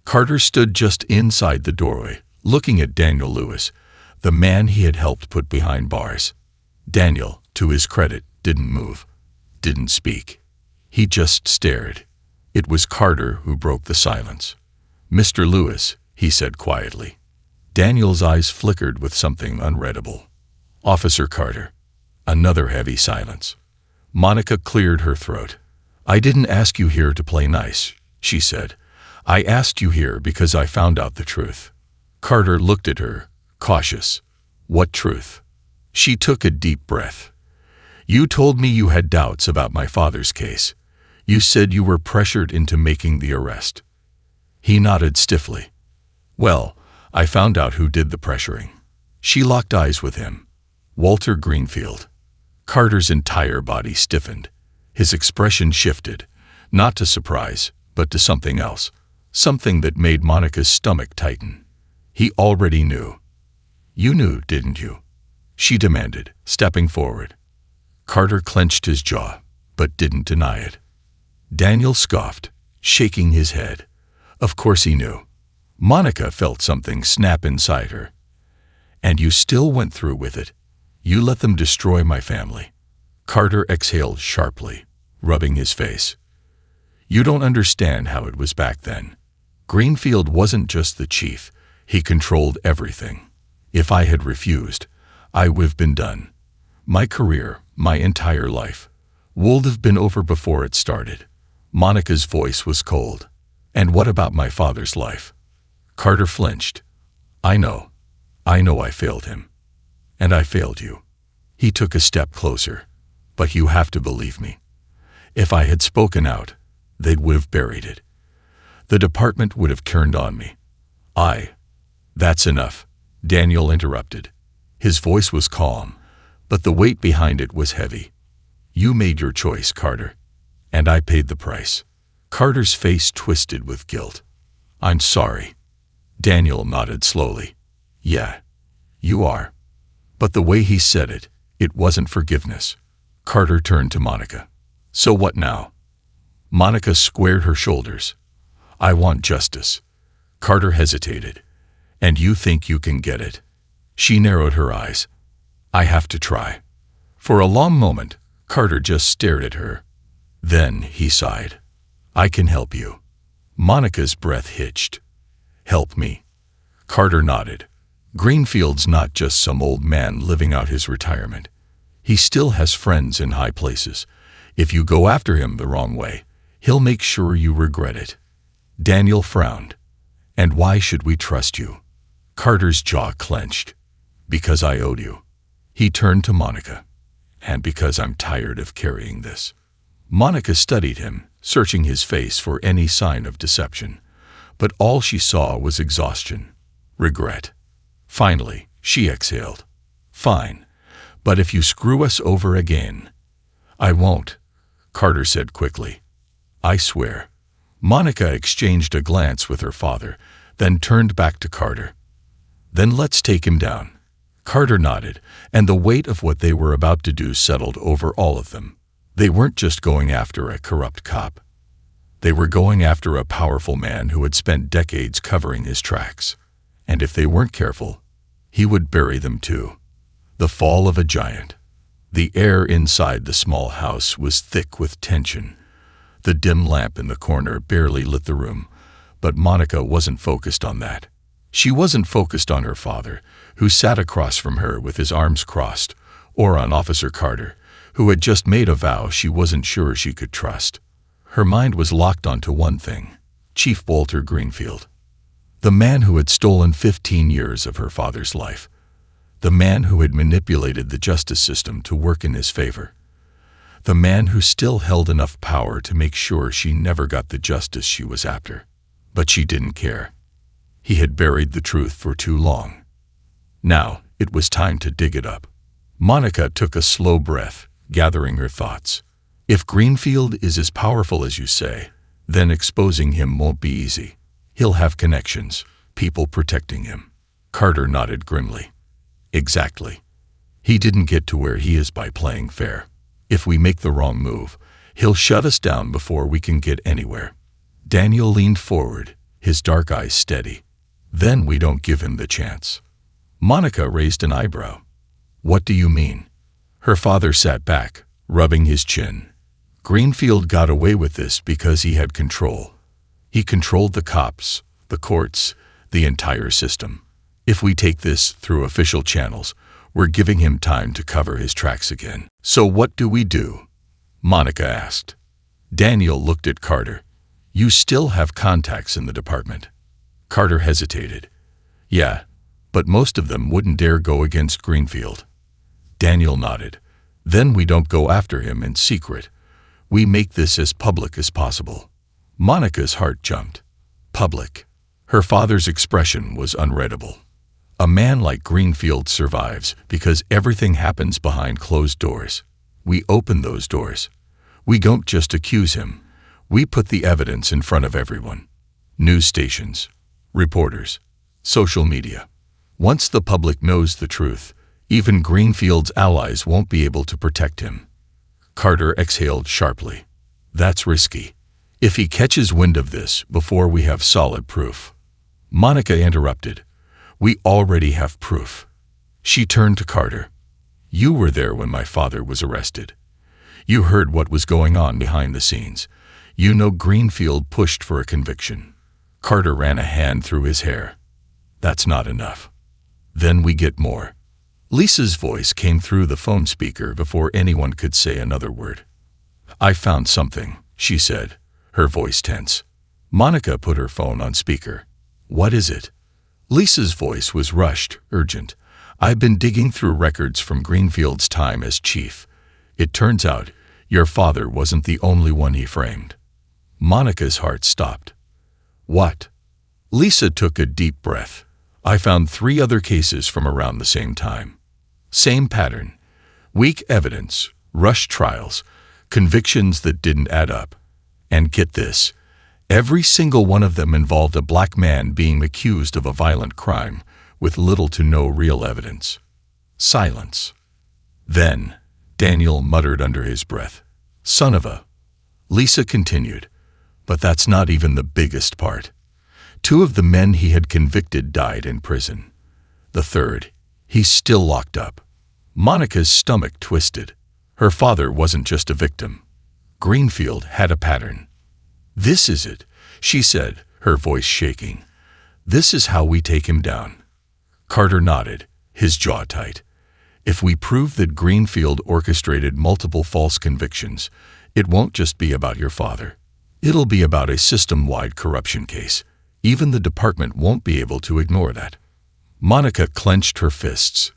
Carter stood just inside the doorway, looking at Daniel Lewis, the man he had helped put behind bars. Daniel, to his credit, didn't move, didn't speak. He just stared. It was Carter who broke the silence. "Mr. Lewis," he said quietly. Daniel's eyes flickered with something unreadable. "Officer Carter." Another heavy silence. Monica cleared her throat. "I didn't ask you here to play nice," she said. "I asked you here because I found out the truth." Carter looked at her, cautious. "What truth?" She took a deep breath. "You told me you had doubts about my father's case. You said you were pressured into making the arrest." He nodded stiffly. "Well, I found out who did the pressuring." She locked eyes with him. Walter Greenfield. Carter's entire body stiffened. His expression shifted, not to surprise, but to something else, something that made Monica's stomach tighten. He already knew. You knew, didn't you? She demanded, stepping forward. Carter clenched his jaw, but didn't deny it. Daniel scoffed, shaking his head. Of course he knew. Monica felt something snap inside her. And you still went through with it. You let them destroy my family. Carter exhaled sharply, rubbing his face. You don't understand how it was back then. Greenfield wasn't just the chief. He controlled everything. If I had refused, I would have been done. My career, my entire life, would have been over before it started. Monica's voice was cold. And what about my father's life? Carter flinched. I know I failed him. And I failed you. He took a step closer. But you have to believe me. If I had spoken out, they would have buried it. The department would have turned on me. That's enough, Daniel interrupted. His voice was calm, but the weight behind it was heavy. You made your choice, Carter. And I paid the price. Carter's face twisted with guilt. I'm sorry. Daniel nodded slowly. Yeah, you are. But the way he said it, it wasn't forgiveness. Carter turned to Monica. So what now? Monica squared her shoulders. I want justice. Carter hesitated. And you think you can get it? She narrowed her eyes. I have to try. For a long moment, Carter just stared at her. Then he sighed. I can help you. Monica's breath hitched. Help me. Carter nodded. Greenfield's not just some old man living out his retirement. He still has friends in high places. If you go after him the wrong way, he'll make sure you regret it. Daniel frowned. And why should we trust you? Carter's jaw clenched. Because I owed you. He turned to Monica. And because I'm tired of carrying this. Monica studied him, searching his face for any sign of deception. But all she saw was exhaustion. Regret. Finally, she exhaled. Fine. But if you screw us over again. I won't, Carter said quickly. I swear. Monica exchanged a glance with her father, then turned back to Carter. Then let's take him down. Carter nodded, and the weight of what they were about to do settled over all of them. They weren't just going after a corrupt cop. They were going after a powerful man who had spent decades covering his tracks. And if they weren't careful, he would bury them too. The fall of a giant. The air inside the small house was thick with tension. The dim lamp in the corner barely lit the room, but Monica wasn't focused on that. She wasn't focused on her father, who sat across from her with his arms crossed, or on Officer Carter, who had just made a vow she wasn't sure she could trust. Her mind was locked onto one thing: Chief Walter Greenfield. The man who had stolen 15 years of her father's life. The man who had manipulated the justice system to work in his favor. The man who still held enough power to make sure she never got the justice she was after. But she didn't care. He had buried the truth for too long. Now, it was time to dig it up. Monica took a slow breath, gathering her thoughts. If Greenfield is as powerful as you say, then exposing him won't be easy. He'll have connections, people protecting him. Carter nodded grimly. Exactly. He didn't get to where he is by playing fair. If we make the wrong move, he'll shut us down before we can get anywhere. Daniel leaned forward, his dark eyes steady. Then we don't give him the chance. Monica raised an eyebrow. What do you mean? Her father sat back, rubbing his chin. Greenfield got away with this because he had control. He controlled the cops, the courts, the entire system. If we take this through official channels, we're giving him time to cover his tracks again. So what do we do? Monica asked. Daniel looked at Carter. You still have contacts in the department. Carter hesitated. Yeah, but most of them wouldn't dare go against Greenfield. Daniel nodded. Then we don't go after him in secret. We make this as public as possible. Monica's heart jumped. Public. Her father's expression was unreadable. A man like Greenfield survives because everything happens behind closed doors. We open those doors. We don't just accuse him. We put the evidence in front of everyone. News stations, reporters, social media. Once the public knows the truth, even Greenfield's allies won't be able to protect him. Carter exhaled sharply. That's risky. If he catches wind of this before we have solid proof. Monica interrupted. We already have proof. She turned to Carter. You were there when my father was arrested. You heard what was going on behind the scenes. You know Greenfield pushed for a conviction. Carter ran a hand through his hair. That's not enough. Then we get more. Lisa's voice came through the phone speaker before anyone could say another word. I found something, she said, her voice tense. Monica put her phone on speaker. What is it? Lisa's voice was rushed, urgent. I've been digging through records from Greenfield's time as chief. It turns out your father wasn't the only one he framed. Monica's heart stopped. What? Lisa took a deep breath. I found 3 other cases from around the same time. Same pattern. Weak evidence, rushed trials, convictions that didn't add up. And get this, every single one of them involved a black man being accused of a violent crime with little to no real evidence. Silence. Then, Daniel muttered under his breath, Son of a... Lisa continued, but that's not even the biggest part. 2 of the men he had convicted died in prison. The third, he's still locked up. Monica's stomach twisted. Her father wasn't just a victim. Greenfield had a pattern. This is it, she said, her voice shaking. This is how we take him down. Carter nodded, his jaw tight. If we prove that Greenfield orchestrated multiple false convictions, it won't just be about your father. It'll be about a system-wide corruption case. Even the department won't be able to ignore that. Monica clenched her fists.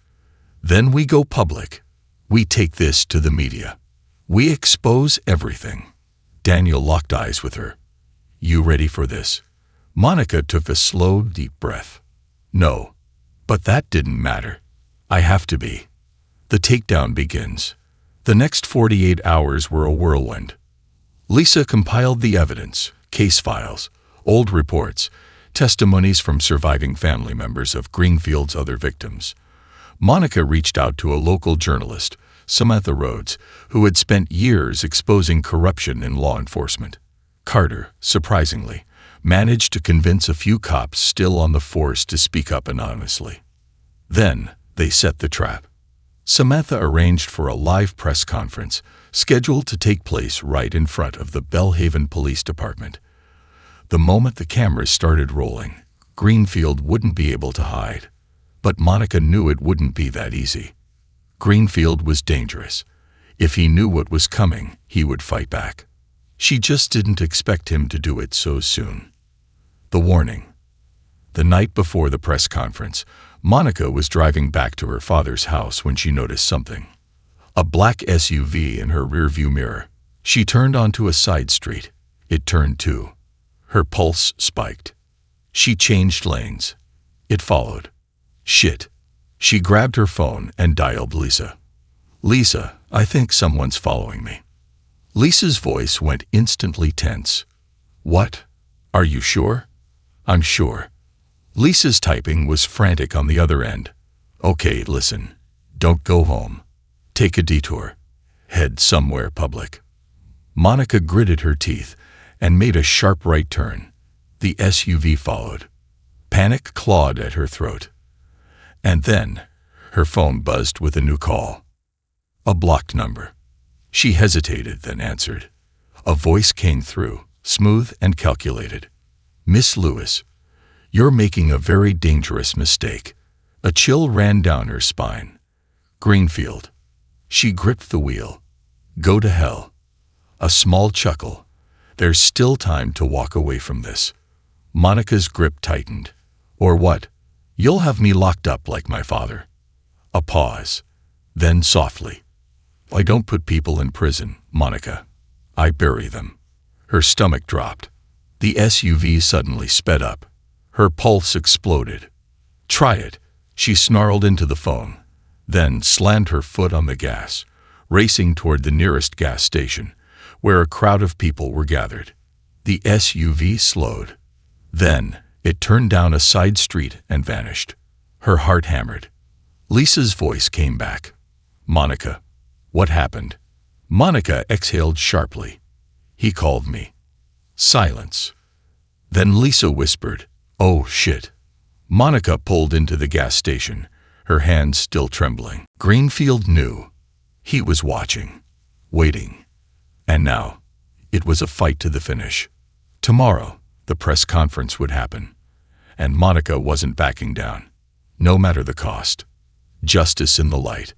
Then we go public. We take this to the media. We expose everything. Daniel locked eyes with her. You ready for this? Monica took a slow, deep breath. No, but that didn't matter. I have to be. The takedown begins. The next 48 hours were a whirlwind. Lisa compiled the evidence, case files, old reports, testimonies from surviving family members of Greenfield's other victims. Monica reached out to a local journalist, Samantha Rhodes, who had spent years exposing corruption in law enforcement. Carter, surprisingly, managed to convince a few cops still on the force to speak up anonymously. Then they set the trap. Samantha arranged for a live press conference scheduled to take place right in front of the Belhaven Police Department. The moment the cameras started rolling, Greenfield wouldn't be able to hide. But Monica knew it wouldn't be that easy. Greenfield was dangerous. If he knew what was coming, he would fight back. She just didn't expect him to do it so soon. The warning. The night before the press conference, Monica was driving back to her father's house when she noticed something. A black SUV in her rearview mirror. She turned onto a side street. It turned too. Her pulse spiked. She changed lanes. It followed. Shit. She grabbed her phone and dialed Lisa. Lisa, I think someone's following me. Lisa's voice went instantly tense. What? Are you sure? I'm sure. Lisa's typing was frantic on the other end. Okay, listen. Don't go home. Take a detour. Head somewhere public. Monica gritted her teeth and made a sharp right turn. The SUV followed. Panic clawed at her throat. And then, her phone buzzed with a new call. A blocked number. She hesitated, then answered. A voice came through, smooth and calculated. Miss Lewis, you're making a very dangerous mistake. A chill ran down her spine. Greenfield. She gripped the wheel. Go to hell. A small chuckle. There's still time to walk away from this. Monica's grip tightened. Or what? You'll have me locked up like my father. A pause. Then softly. I don't put people in prison, Monica. I bury them. Her stomach dropped. The SUV suddenly sped up. Her pulse exploded. Try it, she snarled into the phone, then slammed her foot on the gas, racing toward the nearest gas station, where a crowd of people were gathered. The SUV slowed. Then, it turned down a side street and vanished. Her heart hammered. Lisa's voice came back. "Monica, what happened?" Monica exhaled sharply. "He called me." Silence. Then Lisa whispered, "Oh, shit." Monica pulled into the gas station, her hands still trembling. Greenfield knew. He was watching, waiting. And now, it was a fight to the finish. Tomorrow, the press conference would happen. And Monica wasn't backing down, no matter the cost. Justice in the light.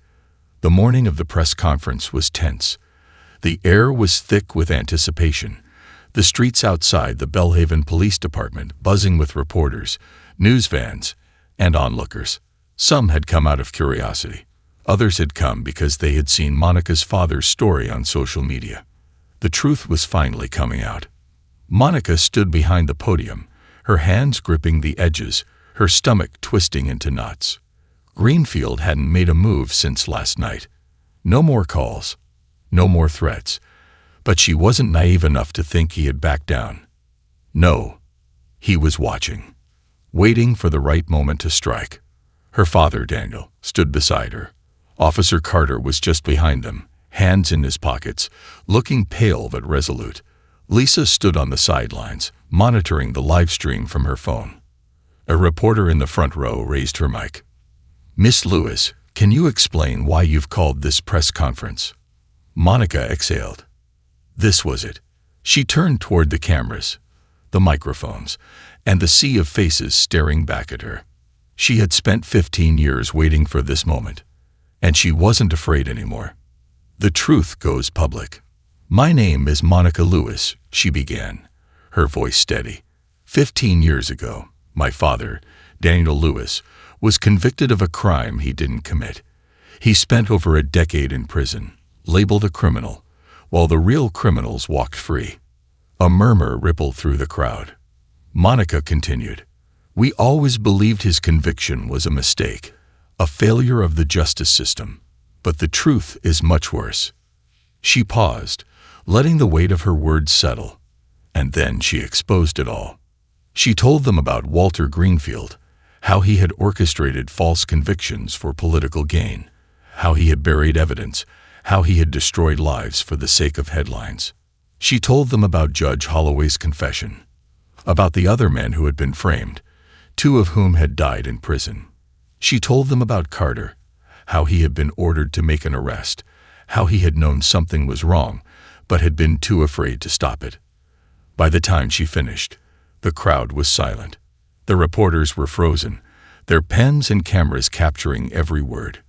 The morning of the press conference was tense. The air was thick with anticipation. The streets outside the Belhaven Police Department buzzing with reporters, news vans, and onlookers. Some had come out of curiosity. Others had come because they had seen Monica's father's story on social media. The truth was finally coming out. Monica stood behind the podium, her hands gripping the edges, her stomach twisting into knots. Greenfield hadn't made a move since last night. No more calls, no more threats. But she wasn't naive enough to think he had backed down. No, he was watching, waiting for the right moment to strike. Her father, Daniel, stood beside her. Officer Carter was just behind them, hands in his pockets, looking pale but resolute. Lisa stood on the sidelines, monitoring the live stream from her phone. A reporter in the front row raised her mic. "Miss Lewis, can you explain why you've called this press conference?" Monica exhaled. This was it. She turned toward the cameras, the microphones, and the sea of faces staring back at her. She had spent 15 years waiting for this moment, and she wasn't afraid anymore. "The truth goes public. My name is Monica Lewis," she began, her voice steady. 15 years ago, my father, Daniel Lewis, was convicted of a crime he didn't commit. He spent over a decade in prison, labeled a criminal, while the real criminals walked free. A murmur rippled through the crowd. Monica continued, "We always believed his conviction was a mistake, a failure of the justice system. But the truth is much worse." She paused, letting the weight of her words settle, and then she exposed it all. She told them about Walter Greenfield, how he had orchestrated false convictions for political gain, how he had buried evidence, how he had destroyed lives for the sake of headlines. She told them about Judge Holloway's confession, about the other men who had been framed, 2 of whom had died in prison. She told them about Carter, how he had been ordered to make an arrest, how he had known something was wrong, but had been too afraid to stop it. By the time she finished, the crowd was silent. The reporters were frozen, their pens and cameras capturing every word.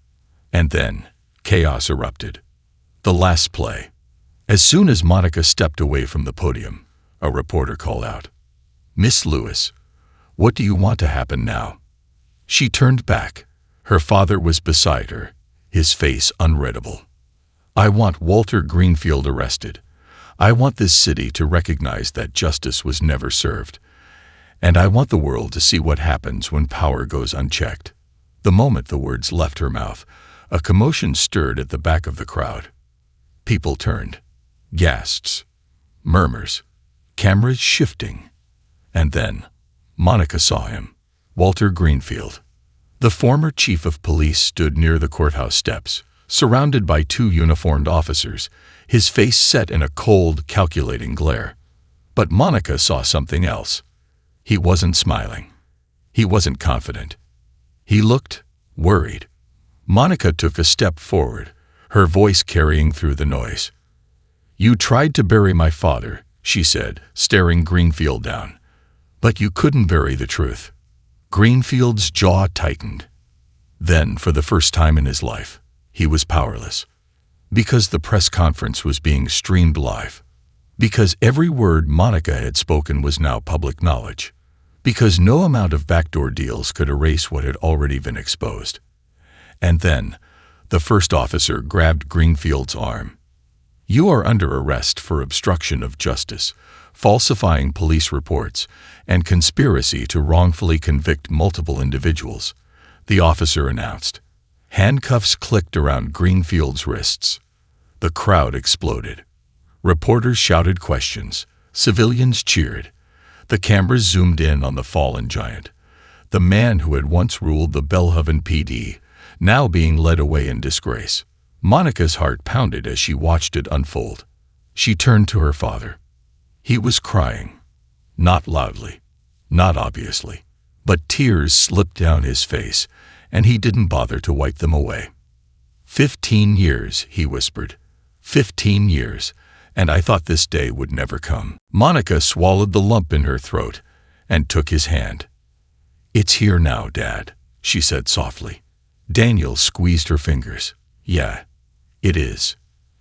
And then, chaos erupted. The last play. As soon as Monica stepped away from the podium, a reporter called out, "Miss Lewis, what do you want to happen now?" She turned back. Her father was beside her, his face unreadable. "I want Walter Greenfield arrested. I want this city to recognize that justice was never served. And I want the world to see what happens when power goes unchecked." The moment the words left her mouth, a commotion stirred at the back of the crowd. People turned. Gasps. Murmurs. Cameras shifting. And then, Monica saw him. Walter Greenfield. The former chief of police stood near the courthouse steps, surrounded by 2 uniformed officers, his face set in a cold, calculating glare. But Monica saw something else. He wasn't smiling. He wasn't confident. He looked worried. Monica took a step forward, her voice carrying through the noise. "You tried to bury my father," she said, staring Greenfield down. "But you couldn't bury the truth." Greenfield's jaw tightened. Then, for the first time in his life, he was powerless. Because the press conference was being streamed live. Because every word Monica had spoken was now public knowledge. Because no amount of backdoor deals could erase what had already been exposed. And then, the first officer grabbed Greenfield's arm. "You are under arrest for obstruction of justice, falsifying police reports, and conspiracy to wrongfully convict multiple individuals," the officer announced. Handcuffs clicked around Greenfield's wrists. The crowd exploded. Reporters shouted questions. Civilians cheered. The cameras zoomed in on the fallen giant, the man who had once ruled the Belhaven PD, now being led away in disgrace. Monica's heart pounded as she watched it unfold. She turned to her father. He was crying. Not loudly, not obviously, but tears slipped down his face, and he didn't bother to wipe them away. 15 years, he whispered. 15 years, and I thought this day would never come. Monica swallowed the lump in her throat and took his hand. It's here now, Dad, she said softly. Daniel squeezed her fingers. Yeah, it is.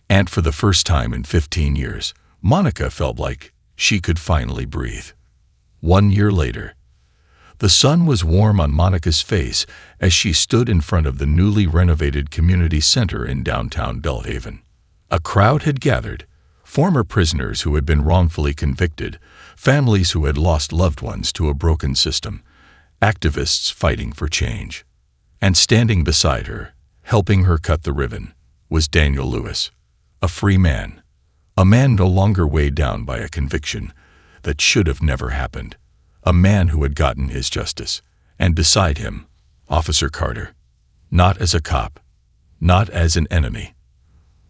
And for the first time in 15 years, Monica felt like she could finally breathe. 1 year later, the sun was warm on Monica's face as she stood in front of the newly renovated community center in downtown Belhaven. A crowd had gathered, former prisoners who had been wrongfully convicted, families who had lost loved ones to a broken system, activists fighting for change. And standing beside her, helping her cut the ribbon, was Daniel Lewis, a free man, a man no longer weighed down by a conviction that should have never happened, a man who had gotten his justice, and beside him, Officer Carter, not as a cop, not as an enemy,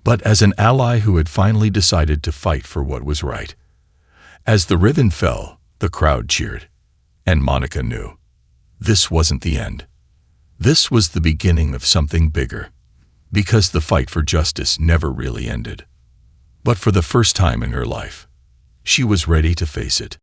but as an ally who had finally decided to fight for what was right. As the ribbon fell, the crowd cheered, and Monica knew. This wasn't the end. This was the beginning of something bigger, because the fight for justice never really ended. But for the first time in her life, she was ready to face it.